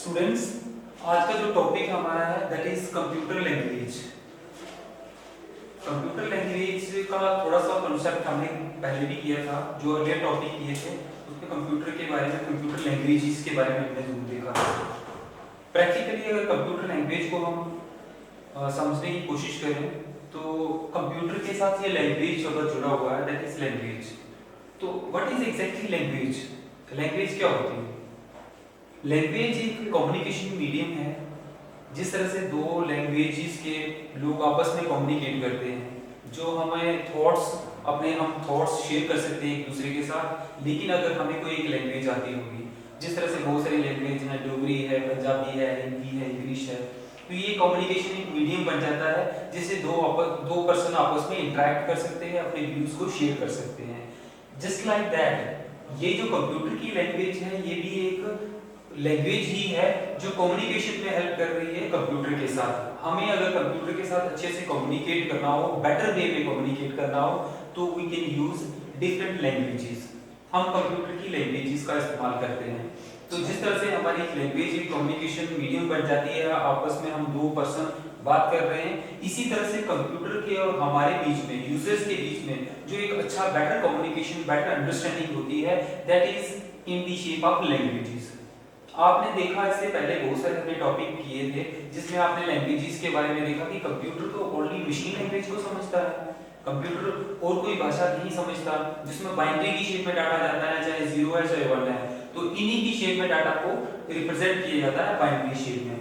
Students, आज का जो टॉपिक हमारा है that is computer language. Computer language का थोड़ा सा कॉन्सेप्ट हमने पहले भी किया था, जो अर्लियर टॉपिक किए थे उसमें कंप्यूटर के बारे में, कंप्यूटर लैंग्वेजेस के बारे में हमने जरूर देखा। प्रैक्टिकली अगर कंप्यूटर लैंग्वेज को हम समझने की कोशिश करें तो कंप्यूटर के साथ ये लैंग्वेज अगर जुड़ा हुआ है दैट इज लैंग्वेज। तो what is exactly language? Language क्या होती है? लैंग्वेज एक कम्युनिकेशन मीडियम है। जिस तरह से दो लैंग्वेजेस के लोग आपस में कम्युनिकेट करते हैं, जो हमें हम थॉट्स शेयर कर सकते हैं एक दूसरे के साथ। लेकिन अगर हमें कोई एक लैंग्वेज आती होगी, जिस तरह से बहुत सारी लैंग्वेज हैं, डोगरी है, पंजाबी है, हिंदी है, इंग्लिश है, तो ये कम्युनिकेशन एक मीडियम बन जाता है जिससे दो पर्सन आपस में इंटरेक्ट कर सकते हैं, अपने व्यूज को शेयर कर सकते हैं। जस्ट लाइक दैट ये जो कंप्यूटर की लैंग्वेज है ये भी एक लैंग्वेज ही है जो कम्युनिकेशन में हेल्प कर रही है कंप्यूटर के साथ। हमें अगर कंप्यूटर के साथ अच्छे से कम्युनिकेट करना हो, बेटर वे में कम्युनिकेट करना हो, तो we can use different languages. हम कंप्यूटर की लैंग्वेजेस का इस्तेमाल करते हैं। तो जिस तरह से हमारी लैंग्वेज एक कम्युनिकेशन मीडियम बन जाती है, आपस में हम दो पर्सन बात कर रहे हैं, इसी तरह से कंप्यूटर के और हमारे बीच में, यूजर्स के बीच में जो एक अच्छा बेटर कम्युनिकेशन, बेटर अंडरस्टैंडिंग होती है, that is in the shape of languages. आपने देखा इससे पहले बहुत सारे हमने टॉपिक किए थे जिसमें आपने लैंग्वेजेस के बारे में देखा कि कंप्यूटर तो ओनली मशीन लैंग्वेज को समझता है। कंप्यूटर और कोई भाषा नहीं समझता, जिसमें बाइनरी की शेप में डाटा जाता है, चाहे 0 है चाहे 1 है, तो इन्हीं की शेप में डाटा को रिप्रेजेंट किया जाता है बाइनरी शेप में।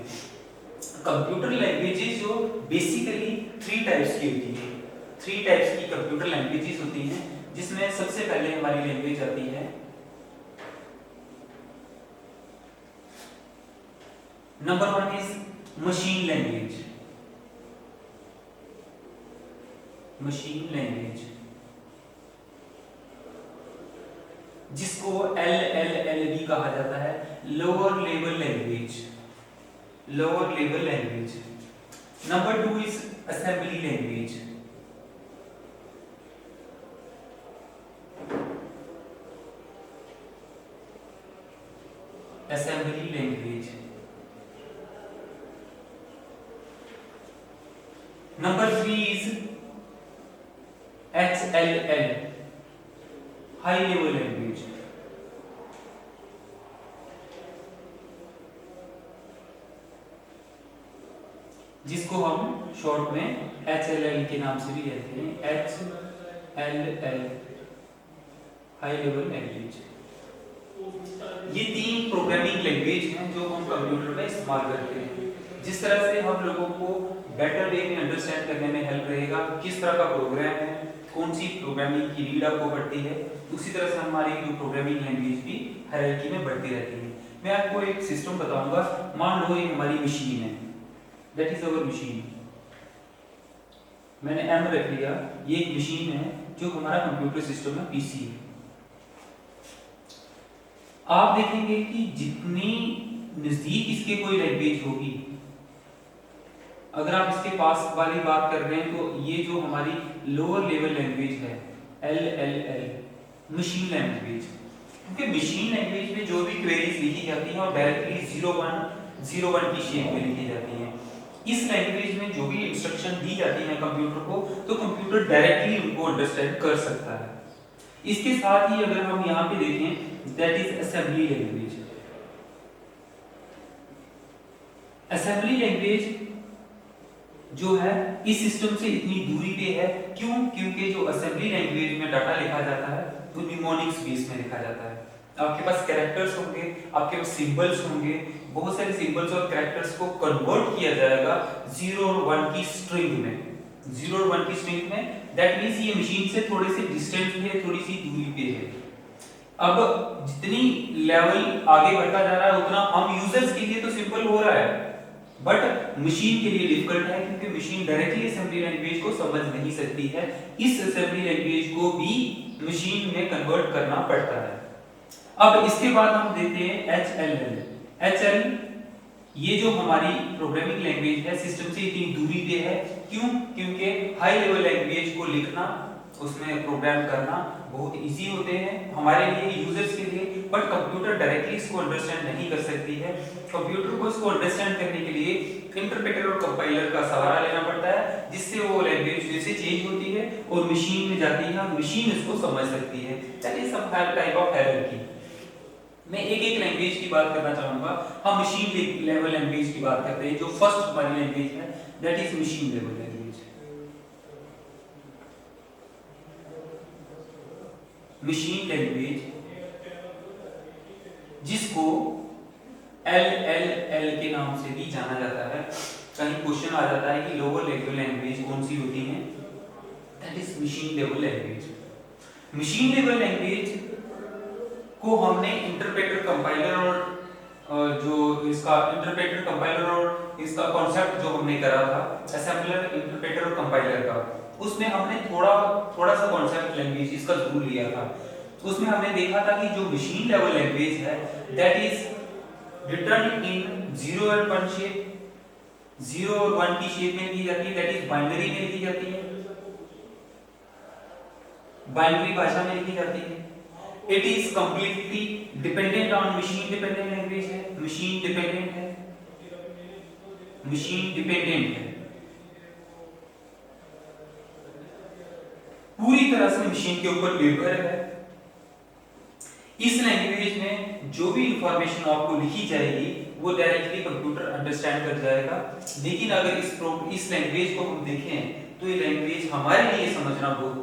कंप्यूटर लैंग्वेजेस जो बेसिकली 3 टाइप्स की होती है। 3 टाइप्स की कंप्यूटर लैंग्वेजेस होती हैं, जिसमें सबसे पहले हमारी लैंग्वेज आती है number 1 is machine language. Machine language जिसको LLL भी कहा जाता है, lower level language. Lower level language. Number 2 is assembly language. Assembly language. Number 3 is HLL, high level language. जिसको हम शॉर्ट में HLL के नाम से भी कहते हैं, HLL, हाई लेवल लैंग्वेज। ये 3 प्रोग्रामिंग लैंग्वेज हैं जो हम कंप्यूटर में इस्तेमाल करते हैं। जिस तरह से हम लोगों को बेटर वे में अंडरस्टैंड करने में हेल्प रहेगा किस तरह का प्रोग्राम है, कौन सी प्रोग्रामिंग की नीड आपको पड़ती है, उसी तरह से हमारी जो प्रोग्रामिंग लैंग्वेज भी हायरार्की में बढ़ती रहती है। मैं आपको एक सिस्टम बताऊंगा। मान लो ये हमारी मशीन है, दैट इज अवर मशीन। मैंने M रख लिया, ये एक मशीन है जो हमारा कंप्यूटर सिस्टम है, PC है। आप देखेंगे कि जितनी नजदीक इसके कोई लैंग्वेज होगी, अगर आप इसके पास वाली बात कर रहे हैं तो ये जो हमारी लोअर लेवल लैंग्वेज है LLL, मशीन लैंग्वेज। क्योंकि मशीन लैंग्वेज में जो भी क्वेरीज लिखी जाती हैं और डायरेक्टली 01 की शेप में लिखी जाती हैं। इस लैंग्वेज में जो भी इंस्ट्रक्शन दी जाती है कंप्यूटर को, तो कंप्यूटर डायरेक्टली उनको अंडरस्टैंड कर सकता है। इसके साथ ही अगर हम यहाँ पे देखें, that is assembly language. Assembly language जो है इस सिस्टम से इतनी दूरी पे है, क्यों? क्योंकि जो असेंबली लैंग्वेज में डाटा लिखा जाता है वो निमोनिक स्पेस में लिखा जाता है। आपके पास कैरेक्टर्स होंगे, आपके पास सिंबल्स होंगे, बहुत सारे सिंबल्स और कैरेक्टर्स को कन्वर्ट किया जाएगा 0 और 1 की स्ट्रिंग में। 0 और 1 की स्ट्रिंग में, दैट मींस ये मशीन से थोड़े से डिस्टेंस पे है, थोड़ी सी दूरी पे है। अब जितनी लेवल आगे बढ़ता जा रहा है उतना हम यूजर्स के लिए तो सिंपल हो रहा है, बट मशीन के लिए डिफिकल्ट है, क्योंकि मशीन डायरेक्टली असेंबली लैंग्वेज को समझ नहीं सकती है। इस असेंबली लैंग्वेज को भी मशीन में कन्वर्ट करना पड़ता है। अब इसके बाद हम देते हैं HL। ये जो हमारी प्रोग्रामिंग लैंग्वेज है सिस्टम से इतनी दूरी पे है, क्यों? क्योंकि हाई लेवल लैंग्वेज को लिखना उसमें प्रोग्राम करना बहुत इजी होते हैं हमारे लिए, यूजर्स के लिए, बट कंप्यूटर डायरेक्टली इसको अंडरस्टैंड नहीं कर सकती है। कंप्यूटर को इसको अंडरस्टैंड करने के लिए इंटरप्रेटर और कंपाइलर का सहारा लेना पड़ता है, जिससे वो लैंग्वेज फिर से चेंज होती है और मशीन में जाती है और मशीन इसको समझ सकती है। That is some type of hierarchy. मैं एक एक लैंग्वेज की बात करना चाहूंगा। हम मशीन लेवल लैंग्वेज की बात करते हैं, जो फर्स्ट हमारी लैंग्वेज है that is machine level language. Machine language जिसको LLL के नाम से भी जाना जाता है। कहीं क्वेश्चन आ जाता है कि लोअर लेवल लैंग्वेज कौन सी होती है, that is machine level language. Machine level language को हमने इंटरप्रेटर कंपाइलर और जो इसका इंटरप्रेटर कंपाइलर और इसका कॉन्सेप्ट जो हमने करा था असेंबलर इंटरप्रेटर और कंपाइलर का, उसमें हमने थोड़ा सा कॉन्सेप्ट लैंग्वेज इसका जरूर लिया था। उसमें हमने देखा था कि जो मशीन लेवल लैंग्वेज है दैट इज रिटर्न इन 0 और 1 शेप, 0 और 1 की शेप में लिखी जाती है, दैट इज बाइनरी में लिखी जाती है, बाइनरी भाषा में लिखी जाती है। It is completely dependent on machine dependent language है, मशीन डिपेंडेंट है, मशीन डिपेंडेंट है, पूरी तरह से मशीन के ऊपर निर्भर है। इस लैंग्वेज में जो भी इंफॉर्मेशन आपको लिखी जाएगी वो डायरेक्टली कंप्यूटर अंडरस्टैंड कर जाएगा। लेकिन अगर इस लैंग्वेज को हम देखें तो ये लैंग्वेज हमारे लिए समझना बहुत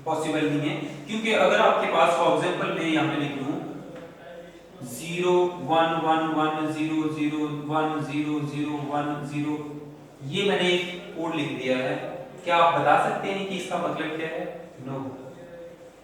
पॉसिबल नहीं है, क्योंकि अगर आपके पास फॉर एग्जांपल मैं यहाँ पे लिख दूं 0 1 1 1 0 0 1 0 0 1 0, ये मैंने एक कोड लिख दिया है, क्या आप बता सकते हैं कि इसका मतलब क्या है? नो।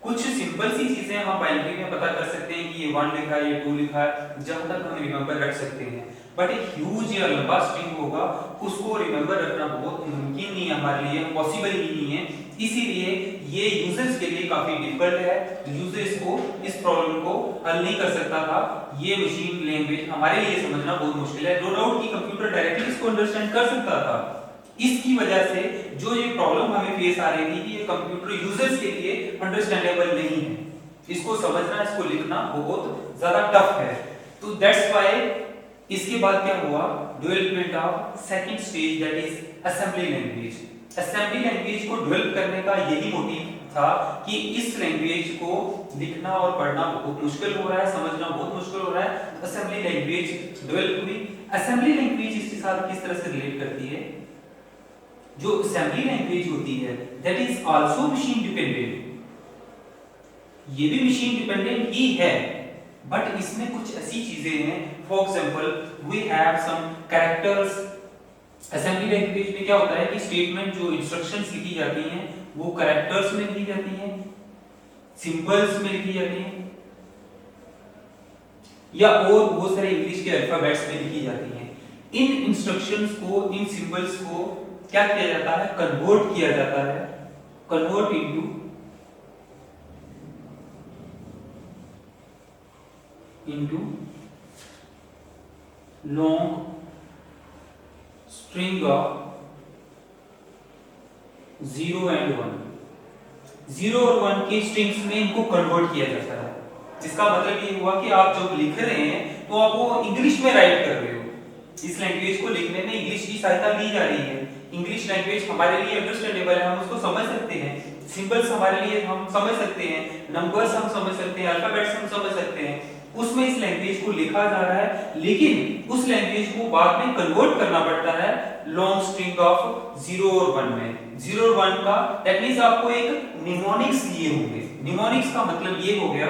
कुछ सिंपल सी चीजें हम बाइनरी में पता कर सकते हैं कि ये 1 लिखा है, ये 2 लिखा है, जहां तक हम रिमेंबर रख सकते हैं, बट एक ह्यूज या लंबा स्ट्रिंग होगा उसको रिमेंबर रखना बहुत मुमकिन नहीं है हमारे लिए, पॉसिबल ही नहीं है। इसीलिए ये यूजर्स के लिए काफी डिफिकल्ट है, यूजर्स को इस प्रॉब्लम को हल नहीं कर सकता था। ये मशीन लैंग्वेज हमारे लिए समझना बहुत मुश्किल है। नो डाउट कि कंप्यूटर डायरेक्टली इसको अंडरस्टैंड कर सकता था, इसकी वजह से जो ये प्रॉब्लम हमें फेस आ रही थी कि ये कंप्यूटर यूजर्स के लिए अंडरस्टैंडेबल नहीं है, इसको समझना, इसको लिखना बहुत ज्यादा टफ है। तो दैट्स व्हाई इसके बाद क्या हुआ, development of second stage that is assembly language. Assembly language को डेवलप करने का यही मोटिव था कि इस लैंग्वेज को लिखना और पढ़ना बहुत मुश्किल हो रहा है, समझना बहुत मुश्किल हो रहा है। असेंबली लैंग्वेज डेवलप हुई। असेंबली लैंग्वेज इसके साथ किस तरह से रिलेट करती है? जो असेंबली लैंग्वेज होती है that is also machine dependent, ये भी मशीन डिपेंडेंट ही है, बट इसमें कुछ ऐसी चीजें हैं, for example we have some characters. Assembly language में क्या होता है कि स्टेटमेंट जो इंस्ट्रक्शंस लिखी जाती हैं वो कैरेक्टर्स में लिखी जाती हैं, सिंबल्स में लिखी जाती हैं, या और बहुत सारे इंग्लिश के अल्फाबेट्स में लिखी जाती हैं। इन इंस्ट्रक्शंस को, इन सिंबल्स को क्या किया जाता है? कन्वर्ट किया जाता है, convert into long string of 0 and 1। 0 और 1 की स्ट्रिंग्स में इनको कन्वर्ट किया जाता है, जिसका मतलब ये हुआ कि आप जब लिख रहे हैं तो आप वो इंग्लिश में राइट कर रहे हो। इस लैंग्वेज को लिखने में इंग्लिश की सहायता ली जा रही है। इंग्लिश लैंग्वेज हमारे लिए अंडरस्टैंडेबल है, हम उसको समझ सकते हैं, सिंबल्स हमारे लिए हम समझ सकते हैं, नंबर्स हम समझ सकते हैं, अल्फाबेट्स हम समझ सकते हैं, उसमें इस लैंग्वेज को लिखा जा रहा है। लेकिन उस लैंग्वेज को बाद में कन्वर्ट करना पड़ता है लॉन्ग स्ट्रिंग ऑफ 0 और 1 में। 0 और 1 का दैट मींस आपको एक निमोनिक्स दिए होंगे। निमोनिक्स का मतलब ये हो गया,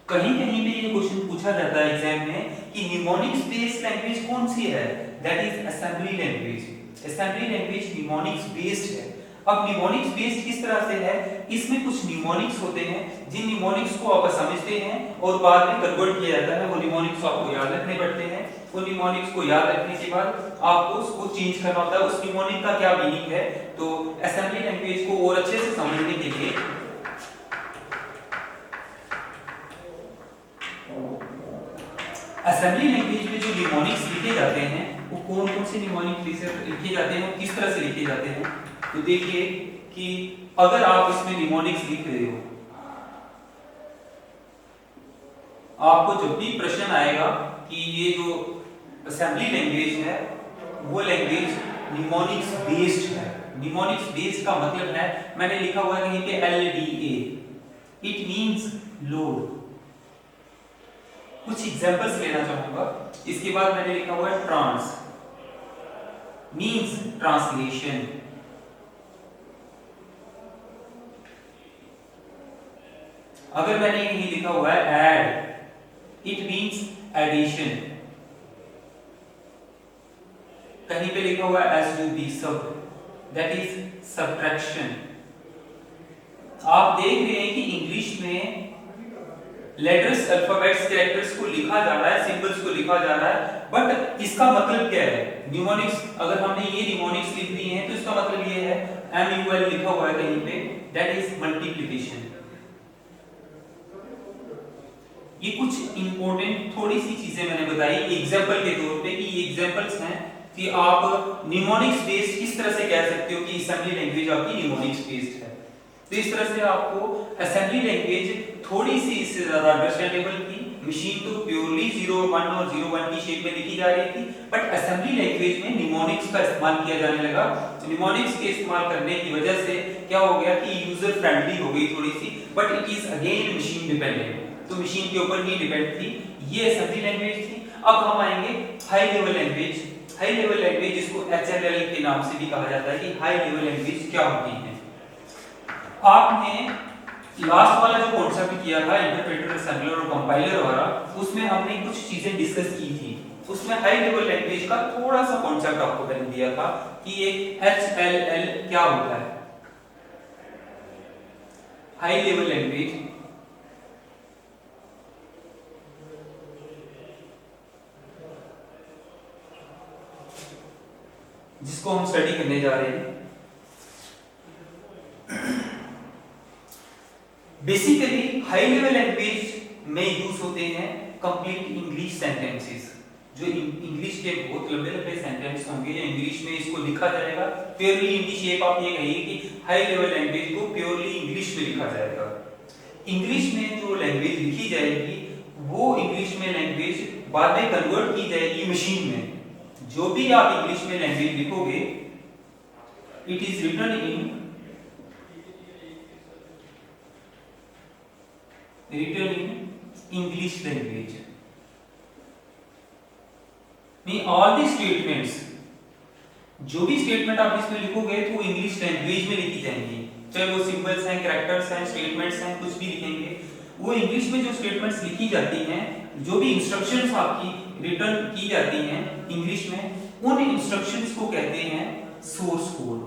कहीं कहीं पे ये क्वेश्चन पूछा जाता है एग्जाम में कि निमोनिक्स बेस्ड लैंग्वेज कौन सी है? That is assembly language. Assembly language mnemonics based है। अब निमोनिक्स बेस्ड किस तरह से है? इसमें कुछ निमोनिक्स होते हैं, जिन निमोनिक्स को आप समझते हैं और बाद में कन्वर्ट किया जाता है। वो निमोनिक्स आपको याद रखने पड़ते हैं। उन निमोनिक्स को याद रखने के बाद आपको उसको चेंज करना होता है, उस निमोनिक का क्या मीनिंग है। तो असेंबली लैंग्वेज को और अच्छे से समझने के लिए असेंबली लैंग्वेज में जो निमोनिक्स लिखे जाते हैं वो कौन कौन से निमोनिक फ्रेजेस लिखे जाते हैं, किस तरह से लिखे जाते हैं। तो देखिए कि अगर आप इसमें निमोनिक्स लिख रहे हो, आपको जब भी प्रश्न आएगा कि ये जो असेंबली लैंग्वेज है वो लैंग्वेज निमोनिक्स बेस्ड है। निमोनिक्स बेस्ड का मतलब है, मैंने लिखा हुआ है कहीं पे LDA, इट मींस लोड। कुछ एग्जांपल्स लेना चाहूंगा। इसके बाद मैंने लिखा हुआ है ट्रांस, मींस ट्रांसलेशन। अगर मैंने यही लिखा हुआ है ऐड, इट मींस एडिशन। कहीं पे लिखा हुआ है SUB, सब, दैट इज सब्ट्रैक्शन। आप देख रहे हैं कि इंग्लिश में लेटर्स, अल्फाबेट्स, कैरेक्टर्स को लिखा जा रहा है, सिंबल्स को लिखा जा रहा है, बट इसका मतलब क्या है? निमोनिक्स, अगर हमने ये निमोनिक्स लिख दिए हैं तो इसका मतलब ये है MUL लिखा हुआ है कहीं पे, दैट इज मल्टीप्लिकेशन। ये कुछ इंपॉर्टेंट थोड़ी सी चीजें मैंने बताई एग्जांपल के तौर पे, कि ये एग्जांपल्स हैं कि आप निमोनिक्स बेस्ड किस तरह से कह सकते हो कि असेंबली लैंग्वेज आपकी निमोनिक्स बेस्ड है। तो इस तरह से आपको असेंबली लैंग्वेज थोड़ी सी इससे ज्यादा अंडरस्टैंडेबल थी। मशीन तो प्योरली 01 और 01 की शेप में लिखी जा रही थी, बट असेंबली लैंग्वेज में निमोनिक्स का इस्तेमाल किया जाने लगा। निमोनिक्स के इस्तेमाल करने की वजह से क्या हो गया कि यूजर फ्रेंडली हो गई थोड़ी सी, but it is again machine dependent, तो मशीन के ऊपर ही डिपेंड थी। ये असेंबली लैंग्वेज थी। अब हम आएंगे high level language. High level language, जिसको HLL के नाम से भी कहा जाता है, कि हाई लेवल लैंग्वेज क्या होती है। आपने लास्ट वाला जो कॉन्सेप्ट किया था इंटरप्रेटर, असेंबलर और कंपाइलर वाला, उसमें हमने कुछ चीजें डिस्कस की थी। उसमें हाई लेवल लैंग्वेज का थोड़ा सा कॉन्सेप्ट आपको मैंने दिया था कि एक HLL क्या होता है। हाई लेवल लैंग्वेज जिसको हम स्टडी करने जा रहे हैं, बेसिकली हाई लेवल लैंग्वेज में यूज होते हैं कंप्लीट इंग्लिश सेंटेंसेस। जो इंग्लिश के बहुत लंबे लंबे सेंटेंस होंगे, या इंग्लिश में इसको लिखा जाएगा प्योरली इन दी शेप। आप ये कहिए कि हाई लेवल लैंग्वेज को प्योरली इंग्लिश में लिखा जाएगा। इंग्लिश में जो लैंग्वेज लिखी जाएगी वो इंग्लिश में लैंग्वेज बाद में कन्वर्ट की जाएगी मशीन में। जो भी आप इंग्लिश में लैंग्वेज लिखोगे, it is written in English language. नहीं, all the statements, जो भी स्टेटमेंट आप इसमें लिखोगे तो इंग्लिश लैंग्वेज में लिखी जाएंगी। चाहे वो सिंबल्स हैं, कैरेक्टर्स हैं, स्टेटमेंट्स हैं, कुछ भी लिखेंगे, वो इंग्लिश में जो स्टेटमेंट्स लिखी जाती हैं, जो भी इंस्ट्रक्शंस आपकी रिटर्न की जाती हैं इंग्लिश में, उन इंस्ट्रक्शंस को कहते हैं सोर्स कोड।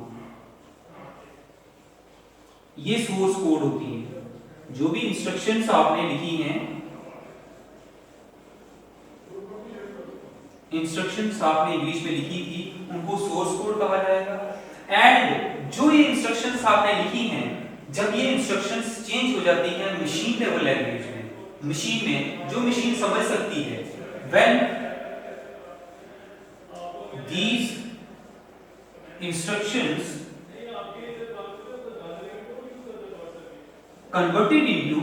ये सोर्स कोड होती है। जो भी इंस्ट्रक्शंस आपने लिखी हैं, इंस्ट्रक्शंस आपने इंग्लिश में लिखी थी, उनको सोर्स कोड कहा जाएगा। एंड जो ये इंस्ट्रक्शंस आपने लिखी हैं, जब ये इंस्ट्रक्शंस चेंज हो जाती हैं मशीन लेवल लैंग्वेज में, मशीन में जो मशीन समझ सकती है, when these instructions converted into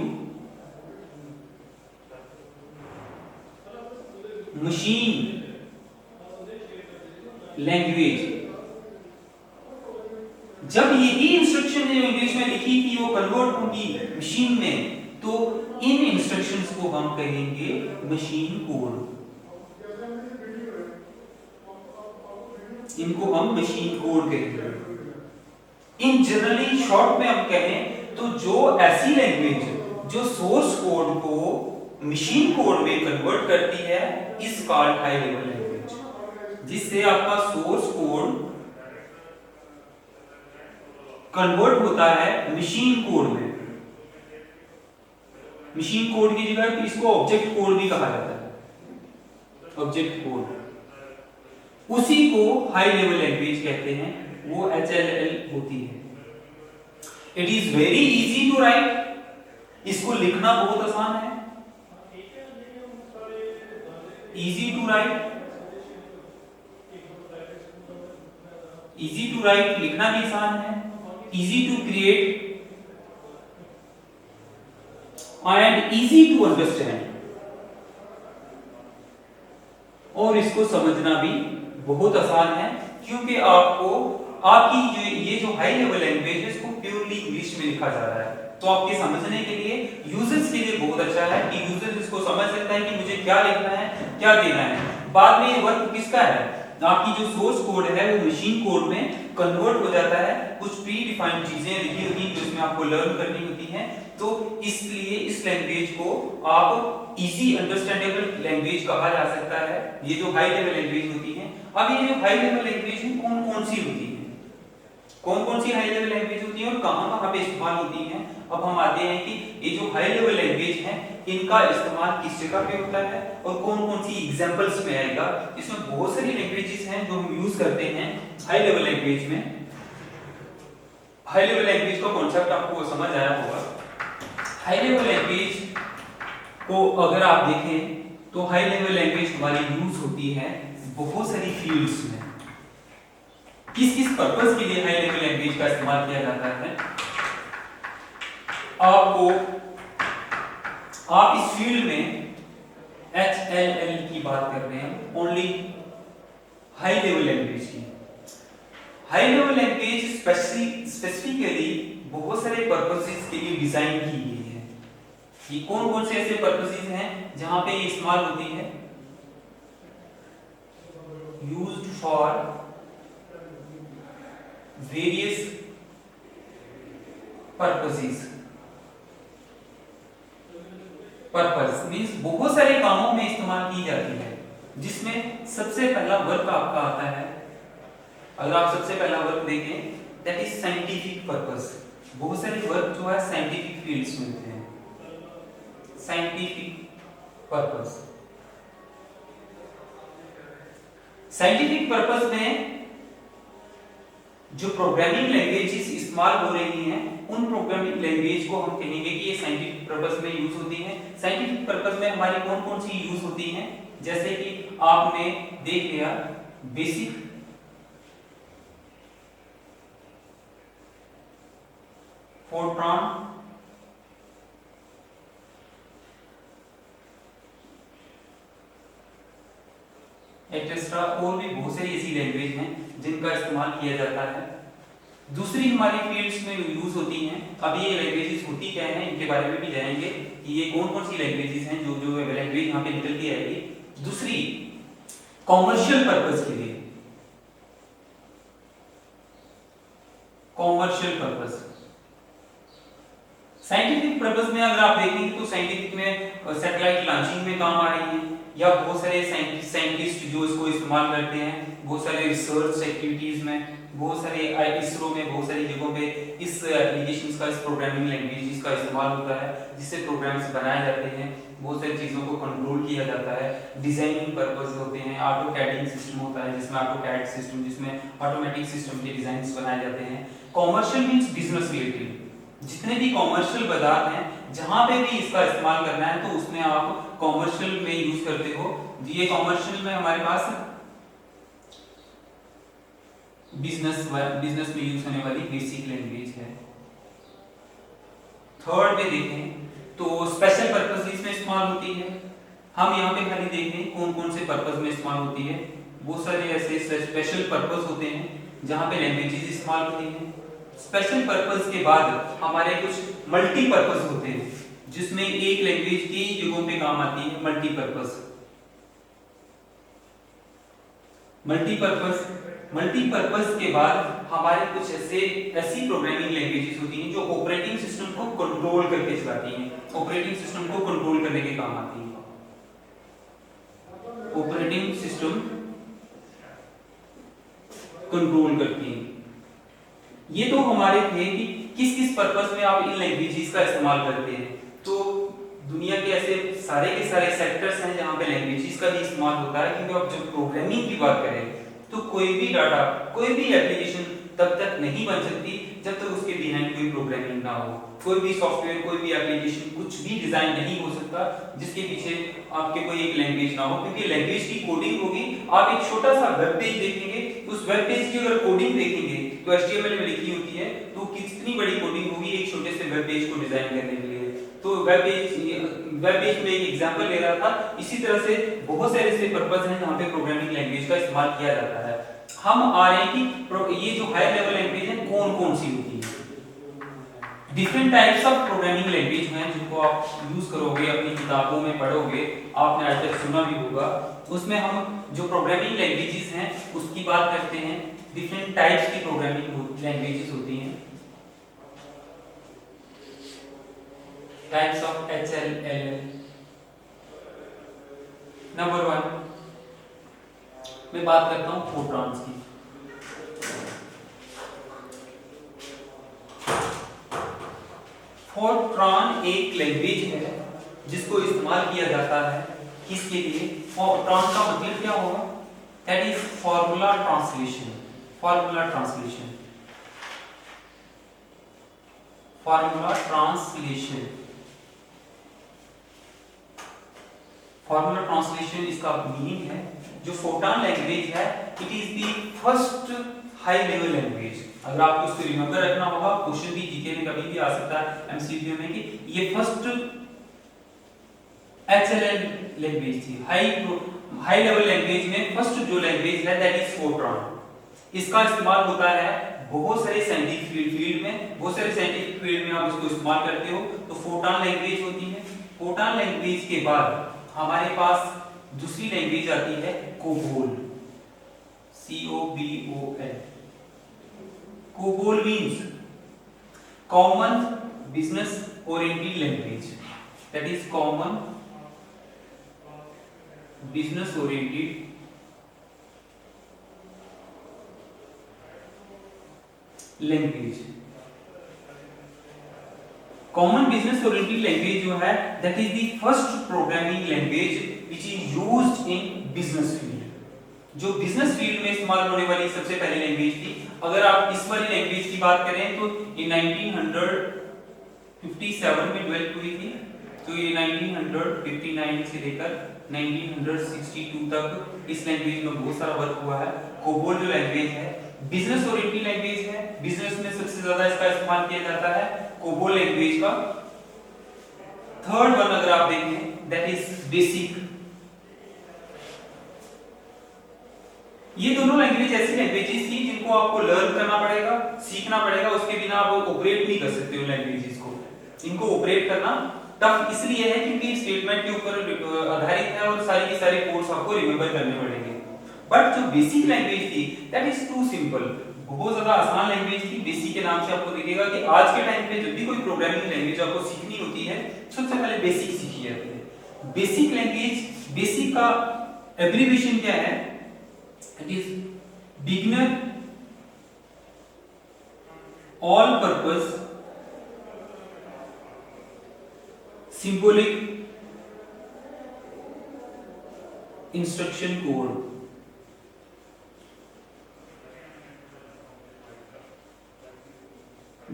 machine language, जब यही इंस्ट्रक्शन जो इंग्लिश में लिखी थी वो कन्वर्ट होगी मशीन में, तो इन इंस्ट्रक्शंस को हम कहेंगे मशीन कोड। इनको हम मशीन कोड कहेंगे। इन जनरली शॉर्ट में हम कहें तो जो ऐसी लैंग्वेज जो सोर्स कोड को मशीन कोड में कन्वर्ट करती है, इस कॉल्ड हाई लेवल लैंग्वेज। जिससे आपका सोर्स कोड कन्वर्ट होता है मशीन कोड में। मशीन कोड की जगह तो इसको ऑब्जेक्ट कोड भी कहा जाता है, ऑब्जेक्ट कोड। उसी को हाई लेवल लैंग्वेज कहते हैं, वो HLL होती है। It is very easy to write, इसको लिखना बहुत आसान है, easy to write. Easy to write, लिखना भी आसान है, easy to create and easy to understand, और इसको समझना भी बहुत आसान है, क्योंकि आपको आपकी जो ये जो हाई लेवल लैंग्वेज है इसको प्योरली इंग्लिश में लिखा जा रहा है, तो आपके समझने के लिए, यूजर्स के लिए बहुत अच्छा है कि यूजर इसको समझ सकता है कि मुझे क्या लिखना है, क्या देना है। बाद में ये वर्क किसका है, आपकी जो सोर्स कोड है वो मशीन कोड में कन्वर्ट हो जाता है, कुछ प्री डिफाइंड चीजें लिखी होती हैं जो इसमें आपको लर्न करनी होती हैं, तो इसलिए इस लैंग्वेज को आप इजी अंडरस्टैंडेबल लैंग्वेज कहा जा सकता है, ये जो हाई लेवल लैंग्वेज होती है। अब ये जो हाई लेवल लैंग्वेज है कौन कौन सी होती है, कौन कौन सी हाई लेवल लैंग्वेज होती है और कहां पे इस्तेमाल होती हैं। अब हम आते हैं कि ये जो हाई लेवल लैंग्वेज है इनका इस्तेमाल किस जगह पे होता है और कौन कौन सी एग्जांपल्स में आएगा। इसमें बहुत सारी लैंग्वेजेस हैं जो हम यूज करते हैं हाई लेवल लैंग्वेज में। हाई लेवल लैंग्वेज का कॉन्सेप्ट आपको समझ आया होगा। हाई लेवल लैंग्वेज को अगर आप देखें तो हाई लेवल लैंग्वेज हमारी यूज होती है बहुत सारी फील्ड्स में। किस किस पर्पस के लिए हाई लेवल लैंग्वेज का इस्तेमाल किया जाता है, आप इस फील्ड में HLL की बात कर रहे हैं, ओनली हाई लेवल लैंग्वेज की। हाई लेवल लैंग्वेज स्पेसिफिकली बहुत सारे पर्पसेस के लिए डिजाइन की गई है। ये कौन कौन से ऐसे पर्पसेस हैं जहां पे ये इस्तेमाल होती है, used for various purposes. Purpose means बहुत सारे कामों में इस्तेमाल की जाती है, जिसमें सबसे पहला वर्क आपका आता है। अगर आप सबसे पहला वर्क देखें दैट इज साइंटिफिक पर्पस। बहुत सारे वर्क जो है साइंटिफिक फील्ड्स में होते हैं। साइंटिफिक पर्पस, साइंटिफिक पर्पस में जो प्रोग्रामिंग लैंग्वेजेस इस्तेमाल हो रही हैं उन प्रोग्रामिंग लैंग्वेज को हम कहेंगे कि ये साइंटिफिक पर्पस में यूज होती हैं। साइंटिफिक पर्पस में हमारी कौन कौन सी यूज होती हैं, जैसे कि आपने देख लिया बेसिक फोरट्रॉन, एक्सेट्रा, और भी बहुत सारी ऐसी लैंग्वेज हैं जिनका इस्तेमाल किया जाता है। दूसरी हमारी फील्ड्स में यूज होती हैं। अभी ये लैंग्वेजेस होती क्या हैं इनके बारे में भी जानेंगे कि ये कौन कौन सी लैंग्वेजेस हैं जो जो लैंग्वेज यहाँ पे निकल के आएगी। दूसरी कॉमर्शियल पर्पस के लिए, कॉमर्शियल पर्पस। साइंटिफिक पर्पस में अगर आप देखेंगे तो साइंटिफिक में सैटेलाइट लॉन्चिंग में काम आ रही है, या बहुत सारे साइंटिस्ट जो इसको इस्तेमाल करते हैं बहुत सारे रिसर्च एक्टिविटीज में, बहुत सारे इसरो में, बहुत सारी जगहों पे इस एप्लीकेशंस का, इस प्रोग्रामिंग लैंग्वेजेस का इस्तेमाल होता है, जिससे प्रोग्राम्स बनाए जाते हैं, बहुत सारी चीज़ों को कंट्रोल किया जाता है। डिजाइनिंग पर्पस होते हैं, ऑटो कैडिंग सिस्टम होता है जिसमें ऑटो कैड सिस्टम, जिसमें ऑटोमेटिक सिस्टम के डिजाइन्स बनाए जाते हैं। कॉमर्शियल मीन्स बिजनेस रिलेटेड, जितने भी कॉमर्शियल पदार्थ हैं जहां पे भी इसका इस्तेमाल करना है तो उसमें आप कॉमर्शियल में यूज करते हो। ये कॉमर्शियल में हमारे पास बिजनेस में यूज होने वाली बेसिक लैंग्वेज है। थर्ड पे देखें तो स्पेशल पर्पस इसमें इस्तेमाल होती है। हम यहाँ पे खाली देखें कौन कौन से पर्पस में इस्तेमाल होती है। बहुत सारे ऐसे स्पेशल पर्पस होते हैं जहाँ पे लैंग्वेजेस इस्तेमाल होती हैं। स्पेशल पर्पस के बाद हमारे कुछ मल्टीपर्पस होते हैं जिसमें एक लैंग्वेज की जगहों पे काम आती है मल्टीपर्पस। मल्टीपर्पस के बाद हमारे कुछ ऐसी प्रोग्रामिंग लैंग्वेजेस होती हैं जो ऑपरेटिंग सिस्टम को कंट्रोल करके चलाती हैं, ऑपरेटिंग सिस्टम को कंट्रोल करने के काम आती हैं। ऑपरेटिंग सिस्टम कंट्रोल करती हैं। ये तो हमारे थे कि किस किस पर्पस में आप इन लैंग्वेजेस का इस्तेमाल करते हैं। तो दुनिया के ऐसे सारे के सारे सेक्टर्स हैं जहाँ पे लैंग्वेजेस का भी इस्तेमाल होता है, क्योंकि अब जब प्रोग्रामिंग की बात करें तो कोई भी डाटा, कोई भी एप्लीकेशन तब तक नहीं बन सकती जब तक उसके बिहाइंड कोई प्रोग्रामिंग ना हो। कोई भी सॉफ्टवेयर, कोई भी एप्लीकेशन, कुछ भी डिजाइन नहीं हो सकता जिसके पीछे आपके कोई एक लैंग्वेज ना हो, क्योंकि लैंग्वेज की कोडिंग होगी। आप एक छोटा सा वेब पेज देखेंगे, उस वेब पेज की अगर कोडिंग देखेंगे तो HTML में लिखी होती है, तो कितनी बड़ी कोडिंग होगी एक छोटे से वेब पेज को डिजाइन करने के लिए। तो वेब पेज में एक एग्जांपल ले रहा था। इसी तरह से बहुत सारे ऐसे पर्पस हैं जहां पे प्रोग्रामिंग लैंग्वेज का इस्तेमाल किया जाता है। हम आ रहे हैं कि ये जो हाई लेवल लैंग्वेज है कौन कौन सी होती है। Different types of programming language हैं जिनको आप यूज करोगे, अपनी किताबों में पढ़ोगे, आपने आज तक सुना भी होगा। उसमें हम जो प्रोग्रामिंग लैंग्वेजेस हैं उसकी बात करते हैं। डिफरेंट टाइप्स की प्रोग्रामिंग लैंग्वेजेस होती हैं। Types of HLL। नंबर 1 मैं बात करता हूं फोरट्रॉन्स की। फोरट्रॉन एक लैंग्वेज है जिसको इस्तेमाल किया जाता है किसके लिए? फोरट्रॉन का मतलब क्या होगा? That is formula translation. Formula translation, formula translation, formula translation इसका मीनिंग है। जो फोरट्रॉन लैंग्वेज है it is the first high level language. अगर आपको इसको रिमेंबर रखना होगा, क्वेश्चन भी जीके में कभी भी आ सकता है एमसीक्यू में, कि ये फर्स्ट HLL लैंग्वेज थी। हाई लेवल लैंग्वेज में फर्स्ट जो लैंग्वेज है दैट इज फोरट्रॉन। इसका इस्तेमाल होता है बहुत सारे साइंटिफिक फील्ड में, बहुत सारे साइंटिफिक फील्ड में आप इसको इस्तेमाल करते हो तो फोरट्रॉन लैंग्वेज होती है। फोरट्रॉन लैंग्वेज के बाद हमारे पास दूसरी लैंग्वेज आती है COBOL, COBOL। COBOL means common business oriented language, that is common business oriented language. Common business oriented language जो है that is the first programming language which is used in business field. जो business field में इस्तेमाल होने वाली सबसे पहली language थी। अगर आप इस वाली लैंग्वेज की बात करें तो ये 1957 में डेवलप हुई थी, तो ये 1959 से लेकर 1962 तक इस लैंग्वेज में बहुत सारा वर्क हुआ है। कोबोल जो लैंग्वेज है बिजनेस ओरिएंटेड लैंग्वेज है, बिजनेस में सबसे ज्यादा इसका इस्तेमाल किया जाता है कोबोल लैंग्वेज का। थर्ड वन अगर आप देखें दैट इज बेसिक। ये दोनों लैंग्वेज ऐसी लैंग्वेजेस थी जिनको आपको लर्न करना पड़ेगा, सीखना पड़ेगा, उसके बिना आप ऑपरेट नहीं कर सकते हो लैंग्वेजेस को। इनको ऑपरेट करना टफ इसलिए है क्योंकि स्टेटमेंट के ऊपर आधारित है और सारी की सारी कोड्स आपको रिमेंबर करने पड़ेंगे। बट जो बेसिक लैंग्वेज थी दैट इज टू सिंपल, बहुत ज्यादा आसान लैंग्वेज थी। बेसिक के नाम से आपको दिखेगा कि आज के टाइम पे जब भी कोई प्रोग्रामिंग लैंग्वेज आपको सीखनी होती है सबसे पहले बेसिक सीखी जाती है। बेसिक लैंग्वेज, बेसिक का एब्रिविएशन क्या है? It is beginner all purpose symbolic instruction code.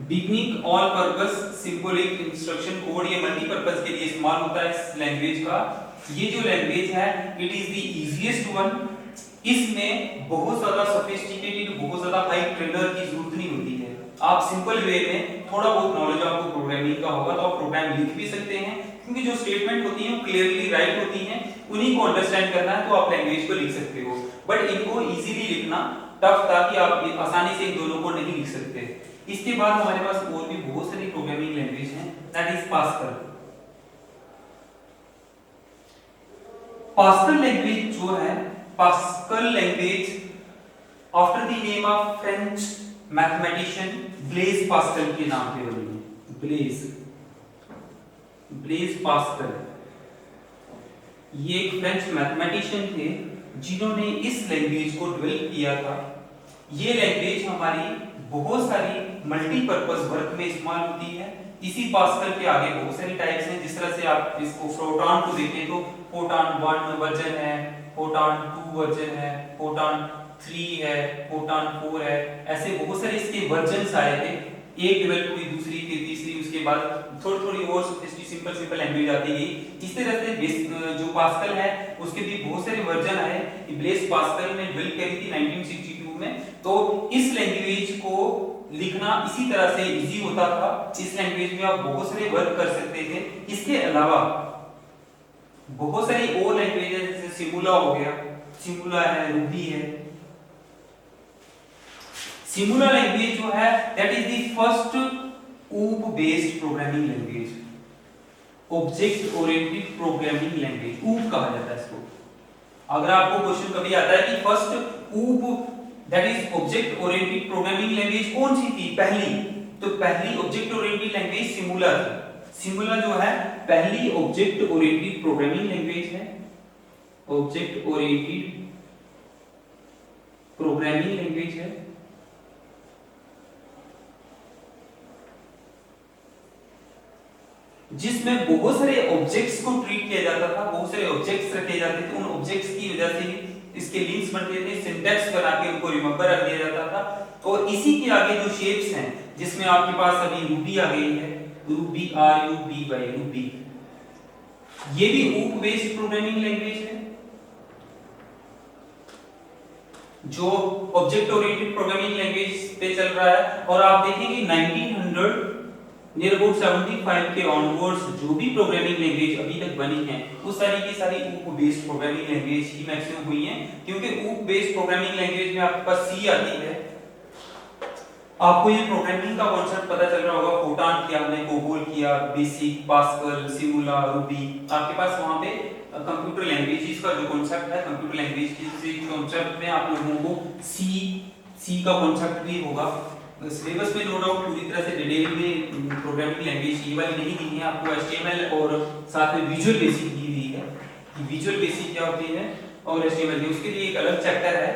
Beginning all purpose symbolic instruction code ये मल्टीपर्पस के लिए इस्तेमाल होता है इस लैंग्वेज का। ये जो लैंग्वेज है it is the easiest one. इसमें बहुत ज्यादा सोफिस्टिकेटेड, बहुत ज्यादा हाई ट्रेनर की जरूरत नहीं होती है। आप सिंपल वे में थोड़ा बहुत नॉलेज आपको प्रोग्रामिंग का होगा तो आप प्रोग्राम लिख भी सकते हैं, क्योंकि जो स्टेटमेंट होती हैं वो क्लियरली राइट होती हैं, उन्हीं को अंडरस्टैंड करना है तो आप लैंग्वेज को लिख सकते हो। बट इनको इजीली लिखना टफ था कि आप आसानी से इन दोनों को नहीं लिख सकते। इसके बाद हमारे पास और भी बहुत सारी प्रोग्रामिंग लैंग्वेज हैं, that is pascal. Pascal language जो है, pascal language after the name of French mathematician Blaise Pascal के नाम पे बनी है। ब्लेज पास्कल ये एक फ्रेंच मैथमेटिशियन थे जिन्होंने इस लैंग्वेज को डेवलप किया था। ये लैंग्वेज हमारी बहुत सारी मल्टीपर्पस वर्क में इस्तेमाल होती है। इसी पास्कल के आगे बहुत सारी टाइप्स हैं। जिस तरह से आप इसको फोरट्रॉन को देखें तो फोरट्रॉन 1 वर्जन है, फोरट्रॉन 2 वर्जन है, फोरट्रॉन 3 है, फोटान 4 है, ऐसे बहुत सारे इसके वर्जन्स आए थे। एक डेवलप हुई, दूसरी, फिर तीसरी, उसके बाद थोड़ी थोड़ी और सिंपल लैंग्वेज आती गई। इस तरह से जो पास्कल है उसके भी बहुत सारे वर्जन आए। ब्लेस पास्कल ने बिल्ड करी थी 1962 में। तो इस लैंग्वेज को लिखना इसी तरह से इजी होता था। इस लैंग्वेज में आप बहुत सारे वर्क कर सकते थे। इसके अलावा बहुत सारी और लैंग्वेजेस जैसे सिमुला हो गया, सिमुला है, रूबी है। सिमुला लैंग्वेज जो है that is the first OOP based programming language, object oriented programming language, OOP कहा जाता है इसको। अगर आपको क्वेश्चन कभी आता है कि first OOP that is object oriented programming language कौन सी थी पहली, तो पहली ऑब्जेक्ट ओरिएंटेड लैंग्वेज सिमुला थी। सिमुला जो है पहली ऑब्जेक्ट ओरिएंटेड प्रोग्रामिंग लैंग्वेज है, ऑब्जेक्ट ओरिएंटेड प्रोग्रामिंग लैंग्वेज है। जिसमें बहुत सारे ऑब्जेक्ट्स को ट्रीट किया जाता था, बहुत सारे ऑब्जेक्ट्स रखे जाते थे। उन ऑब्जेक्ट्स की वजह से इसके लिंक्स बनते थे, सिंटैक्स बना के उनको रिमेंबर रख दिया जाता था। और इसी के आगे जो शेप्स हैं, जिसमें आपके पास अभी रूबी आ गई है, रूबी, RUBY, रूबी, ये भी OOP बेस्ड प्रोग्रामिंग लैंग्वेज है जो ऑब्जेक्ट ओरिएंटेड प्रोग्रामिंग लैंग्वेज पे चल रहा है। और आप देखेंगे 1900 नियर अबाउट 75 के ऑनवर्ड्स जो भी प्रोग्रामिंग लैंग्वेज अभी तक बनी है वो सारी की सारी OOP बेस्ड प्रोग्रामिंग लैंग्वेज ही मैक्सिमम हुई हैं। क्योंकि OOP बेस्ड प्रोग्रामिंग लैंग्वेज में आपके पास C आती है। आपको ये प्रोग्रामिंग का कॉन्सेप्ट पता चल रहा होगा, फोटान किया हमने, कोबोल किया, बेसिक, पास्कल, सिमुला, रूबी। आपके पास वहां पे कंप्यूटर लैंग्वेजेस का जो कॉन्सेप्ट है, कंप्यूटर लैंग्वेज के कॉन्सेप्ट में आप लोगों को सी का कॉन्सेप्ट भी होगा। सिलेबस में नो डाउट पूरी तरह से डिटेल में प्रोग्रामिंग लैंग्वेज ये वाली नहीं दी है, आपको HTML और साथ में विजुअल बेसिक दी हुई है कि विजुअल बेसिक क्या होती है और HTML की, उसके लिए एक अलग चैप्टर है।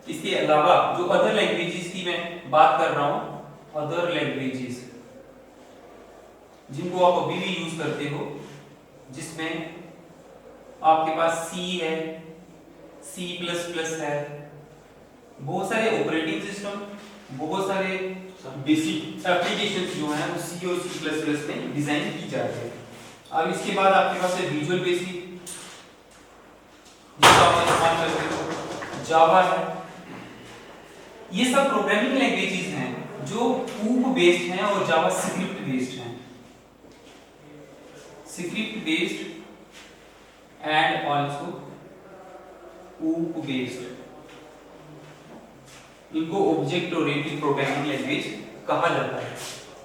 इसके अलावा जो अदर लैंग्वेजेस की मैं बात कर रहा हूं, अदर लैंग्वेजेस जिनको आप अभी भी यूज करते हो, जिसमें आपके पास C है, C++ है, बहुत सारे ऑपरेटिंग सिस्टम, बहुत सारे बेसिक एप्लीकेशंस जो हैं वो C और C++ में डिजाइन की जाती है। अब इसके बाद आपके पास है विजुअल बेसिक, जिसका आप इस्तेमाल करते हो, जावा है। ये सब प्रोग्रामिंग लैंग्वेजेस हैं जो OOP बेस्ड हैं और जावा स्क्रिप्ट बेस्ड हैं, script based and also OOP based. इनको ऑब्जेक्ट ओरिएंटेड प्रोग्रामिंग लैंग्वेज कहा जाता है।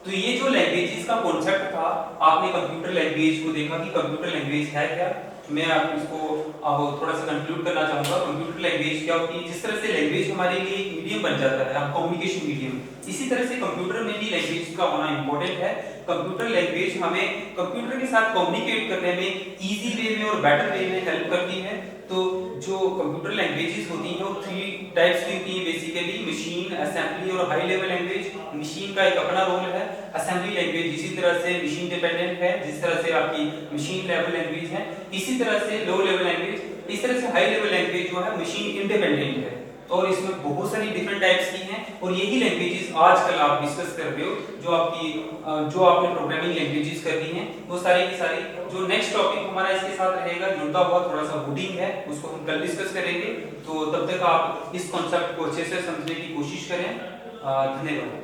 तो ये जो लैंग्वेजेस का कॉन्सेप्ट था, आपने कंप्यूटर लैंग्वेज को देखा कि कंप्यूटर लैंग्वेज है क्या। मैं आप इसको थोड़ा सा कंक्लूड करना चाहूंगा। कंप्यूटर लैंग्वेज क्या होती है, जिस तरह से लैंग्वेज हमारे लिए एक मीडियम बन जाता है, कम्युनिकेशन मीडियम, इसी तरह से कंप्यूटर में भी लैंग्वेज का होना इंपॉर्टेंट है। कंप्यूटर लैंग्वेज हमें कंप्यूटर के साथ कम्युनिकेट करने में इजी वे में और बेटर वे में हेल्प करती है। तो जो कंप्यूटर लैंग्वेजेस होती हैं वो 3 टाइप्स की होती हैं बेसिकली, मशीन, असेंबली और हाई लेवल लैंग्वेज। मशीन का एक अपना रोल है, असेंबली लैंग्वेज इसी तरह से मशीन डिपेंडेंट है, जिस तरह से आपकी मशीन लेवल लैंग्वेज है, इसी तरह से लो लेवल लैंग्वेज, इस तरह से हाई लेवल लैंग्वेज जो है मशीन इंडिपेंडेंट है। और इसमें बहुत सारी डिफरेंट टाइप्स की हैं और यही लैंग्वेजेस आजकल आप डिस्कस कर रहे हो, जो आपने प्रोग्रामिंग लैंग्वेजेस करनी है वो सारी की सारी। जो नेक्स्ट टॉपिक हमारा इसके साथ रहेगा जुड़ता हुआ थोड़ा सा कोडिंग है, उसको हम कल डिस्कस करेंगे। तो तब तक आप इस कॉन्सेप्ट को अच्छे से समझने की कोशिश करें। धन्यवाद।